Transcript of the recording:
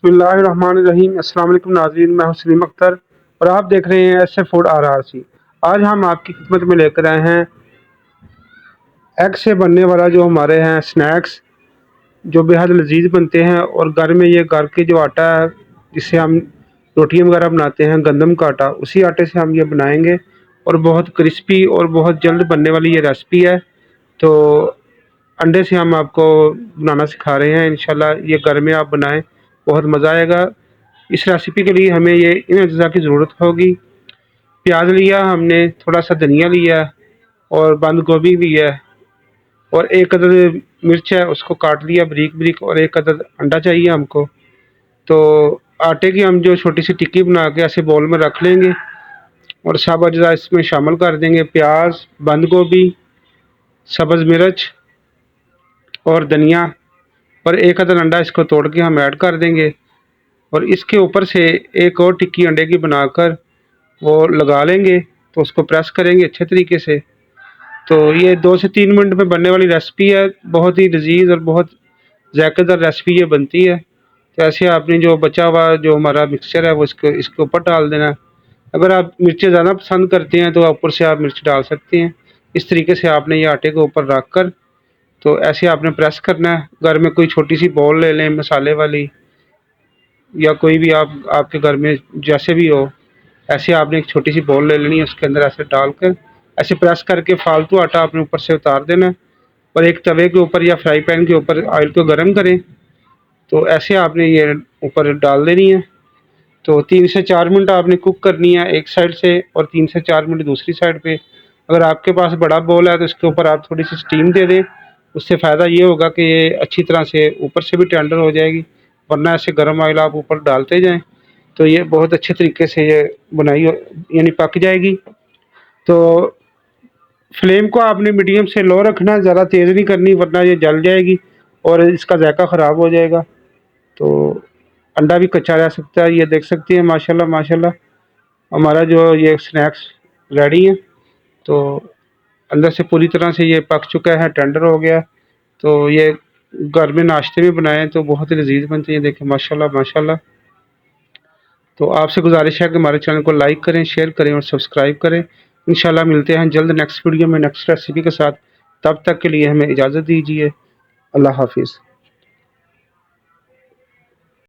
बिस्मिल्लाहिर्रहमानिर्रहीम। अस्सलाम वालेकुम नाज़रीन, मैं हूं सलीम अख्तर और आप देख रहे हैं ऐसे फूड RRC। आज हम आपकी खिदमत में लेकर आए हैं एग से बनने वाला जो हमारे हैं स्नैक्स, जो बेहद लजीज बनते हैं। और घर में ये घर के जो आटा है जिससे हम रोटियां वगैरह बनाते हैं, गंदम का आटा, उसी आटे से हम ये बनाएंगे और बहुत क्रिस्पी और बहुत जल्द बनने वाली ये रेसिपी है। तो अंडे से हम आपको बनाना सिखा रहे हैं। इंशाल्लाह ये घर में आप बनाएं, बहुत मज़ा आएगा। इस रेसिपी के लिए हमें ये इन अज्जा की ज़रूरत होगी। प्याज लिया हमने, थोड़ा सा धनिया लिया और बंद गोभी लिया और एक अदद मिर्च है उसको काट लिया बारीक बारीक, और एक अदद अंडा चाहिए हमको। तो आटे की हम जो छोटी सी टिक्की बना के ऐसे बॉल में रख लेंगे और सब अज्जा इसमें शामिल कर देंगे। प्याज, बंद गोभी, सब्ज़ मिर्च और धनिया, और एक अदद अंडा इसको तोड़ के हम ऐड कर देंगे। और इसके ऊपर से एक और टिक्की अंडे की बनाकर वो लगा लेंगे। तो उसको प्रेस करेंगे अच्छे तरीके से। तो ये 2 से 3 मिनट में बनने वाली रेसिपी है। बहुत ही लजीज और बहुत जायकेदार रेसिपी ये बनती है। तो ऐसे आपने जो बचा हुआ जो हमारा मिक्सचर है वो इसके ऊपर डाल देना। अगर आप मिर्चें ज़्यादा पसंद करते हैं तो ऊपर से आप मिर्च डाल सकते हैं। इस तरीके से आपने ये आटे के ऊपर रख कर तो ऐसे आपने प्रेस करना है। घर में कोई छोटी सी बॉल ले लें मसाले वाली, या कोई भी आपके घर में जैसे भी हो, ऐसे आपने एक छोटी सी बॉल ले लेनी है, उसके अंदर ऐसे डालकर ऐसे प्रेस करके फालतू आटा आपने ऊपर से उतार देना है। और एक तवे के ऊपर या फ्राई पैन के ऊपर ऑयल को गर्म करें, तो ऐसे आपने ये ऊपर डाल देनी है। तो 3 से 4 मिनट आपने कुक करनी है एक साइड से, और 3 से 4 मिनट दूसरी साइड पे। अगर आपके पास बड़ा बॉल है तो इसके ऊपर आप थोड़ी सी स्टीम दे दें। उससे फ़ायदा ये होगा कि ये अच्छी तरह से ऊपर से भी टेंडर हो जाएगी, वरना ऐसे गर्म ऑयल आप ऊपर डालते जाएं तो ये बहुत अच्छे तरीके से ये यानी पक जाएगी। तो फ्लेम को आपने मीडियम से लो रखना है, ज़्यादा तेज़ नहीं करनी वरना ये जल जाएगी और इसका जायका ख़राब हो जाएगा। तो अंडा भी कच्चा रह सकता है। ये देख सकते हैं माशाल्लाह माशाल्लाह हमारा जो ये स्नैक्स रेडी है। तो अंदर से पूरी तरह से ये पक चुका है, टेंडर हो गया। तो ये घर में नाश्ते में बनाएं तो बहुत ही लजीज बनते हैं। देखें माशाल्लाह माशाल्लाह। तो आपसे गुजारिश है कि हमारे चैनल को लाइक करें, शेयर करें और सब्सक्राइब करें। इंशाल्लाह मिलते हैं जल्द नेक्स्ट वीडियो में नेक्स्ट रेसिपी के साथ। तब तक के लिए हमें इजाज़त दीजिए। अल्लाह हाफिज़।